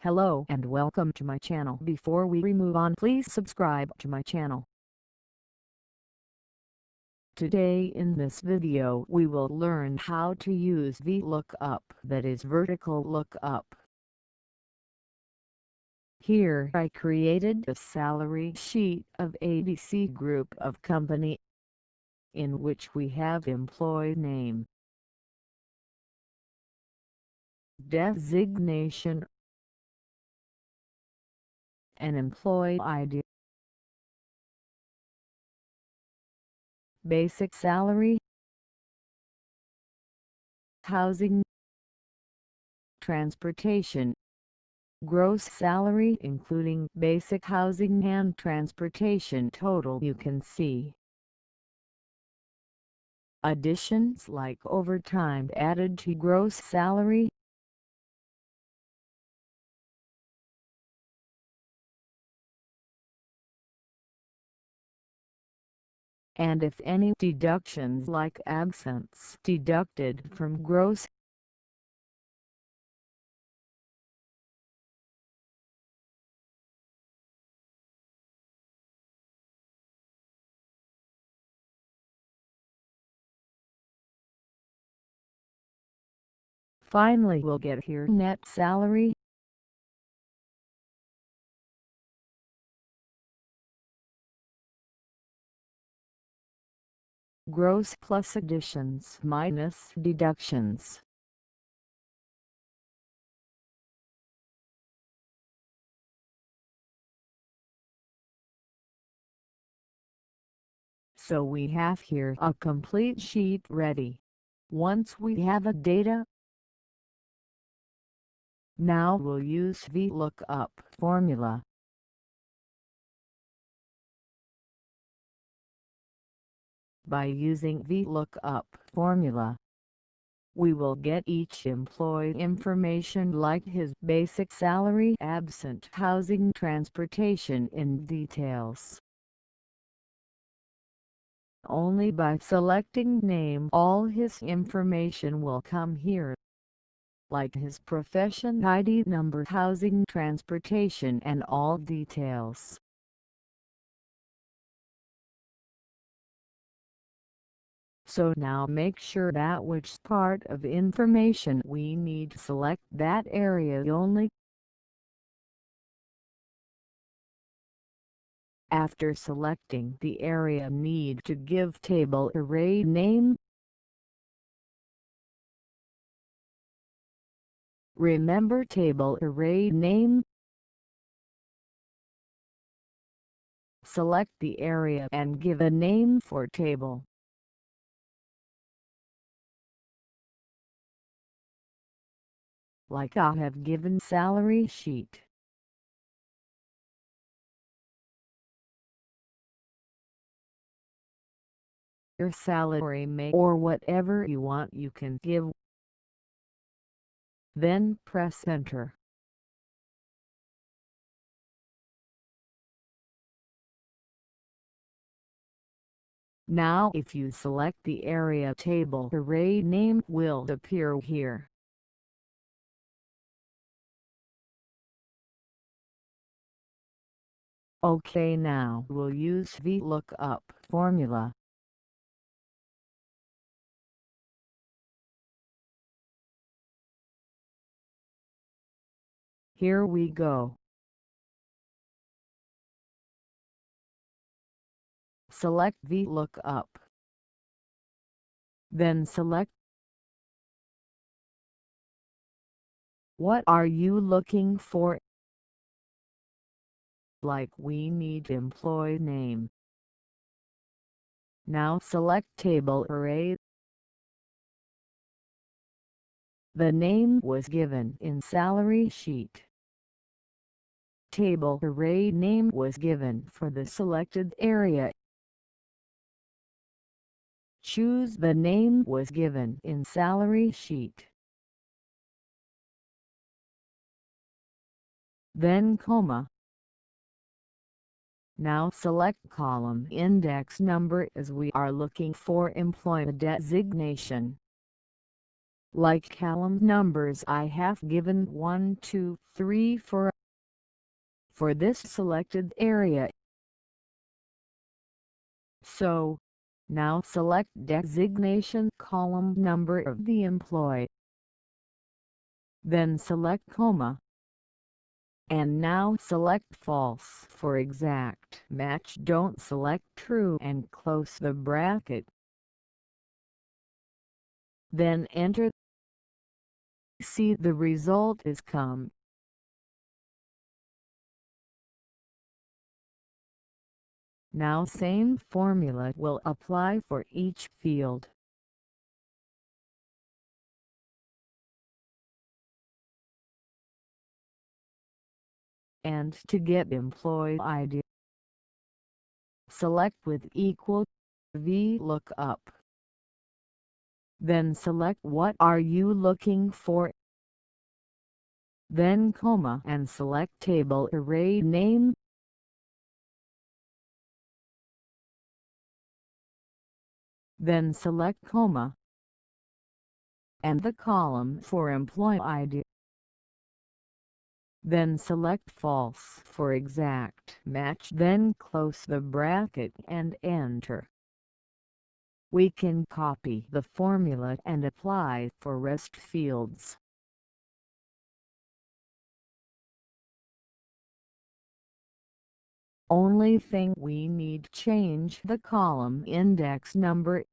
Hello and welcome to my channel. Before we move on, please subscribe to my channel. Today in this video we will learn how to use V-Lookup, that is vertical lookup. Here I created a salary sheet of ADC Group of Company, in which we have employee name, designation, and employee ID. Basic salary, housing, transportation, gross salary including basic housing and transportation total you can see. Additions like overtime added to gross salary. And if any deductions like absence deducted from gross. Finally we'll get here net salary, gross plus additions minus deductions. So we have here a complete sheet ready. Once we have a data, now we'll use V-Lookup formula. By using V-Lookup formula, we will get each employee information like his basic salary, absent housing, transportation in details. Only by selecting name all his information will come here, like his profession ID number, housing, transportation and all details. So now make sure that which part of information we need, select that area only. After selecting the area, need to give table array name. Remember table array name. Select the area and give a name for table. Like I have given salary sheet. Your salary may or whatever you want you can give. Then press enter. Now if you select the area, table array name will appear here. OK, now we'll use V-Lookup formula. Here we go. Select V-Lookup. Then select what are you looking for. Like we need employee name. Now select table array. The name was given in salary sheet. Table array name was given for the selected area. Choose the name was given in salary sheet. Then comma. Now select column index number as we are looking for employee designation. like column numbers I have given 1, 2, 3, 4 for this selected area. So, now select designation column number of the employee. Then select comma. And now select false for exact match. Don't select true and close the bracket. Then enter. See the result is come. Now same formula will apply for each field. And to get employee ID, select with equal V-Lookup. Then select what are you looking for. Then comma and select table array name. Then select comma and the column for employee ID. Then select false for exact match. Then close the bracket and enter. We can copy the formula and apply for rest fields. Only thing we need change the column index number.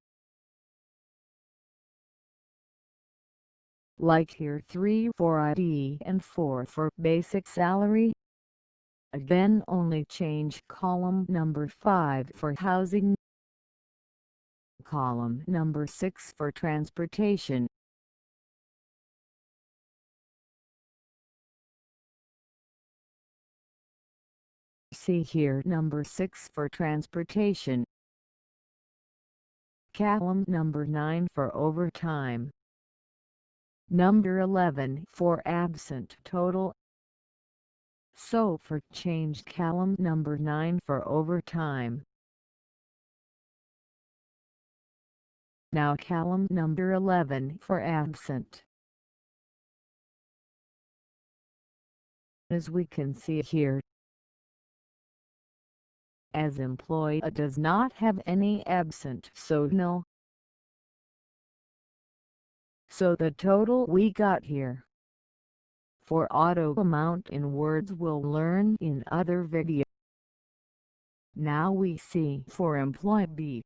Like here 3 for ID and 4 for basic salary. Then only change column number 5 for housing, column number 6 for transportation, see here number 6 for transportation, column number 9 for overtime, number 11 for absent total. So for change column number 9 for overtime. Now column number 11 for absent. As we can see here, as employee does not have any absent, so no. So the total we got here for auto amount in words we'll learn in other video. Now we see for employee B,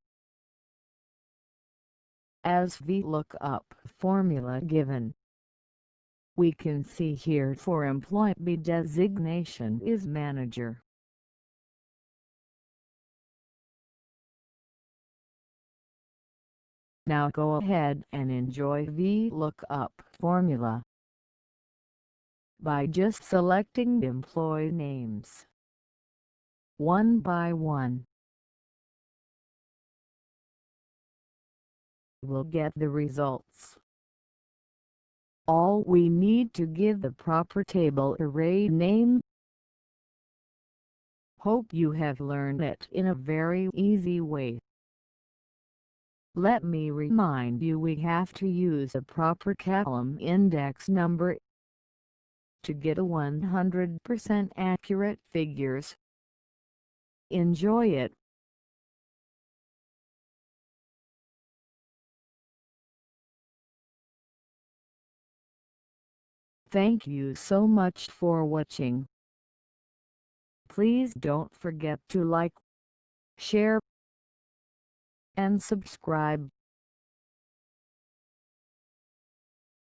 as V-Lookup formula given. We can see here for employee B designation is manager. Now go ahead and enjoy V-Lookup formula by just selecting employee names one by one. We'll get the results. All we need to give the proper table array name. Hope you have learned it in a very easy way. Let me remind you, we have to use a proper column index number to get a 100% accurate figures. Enjoy it. Thank you so much for watching. Please don't forget to like, share, and subscribe.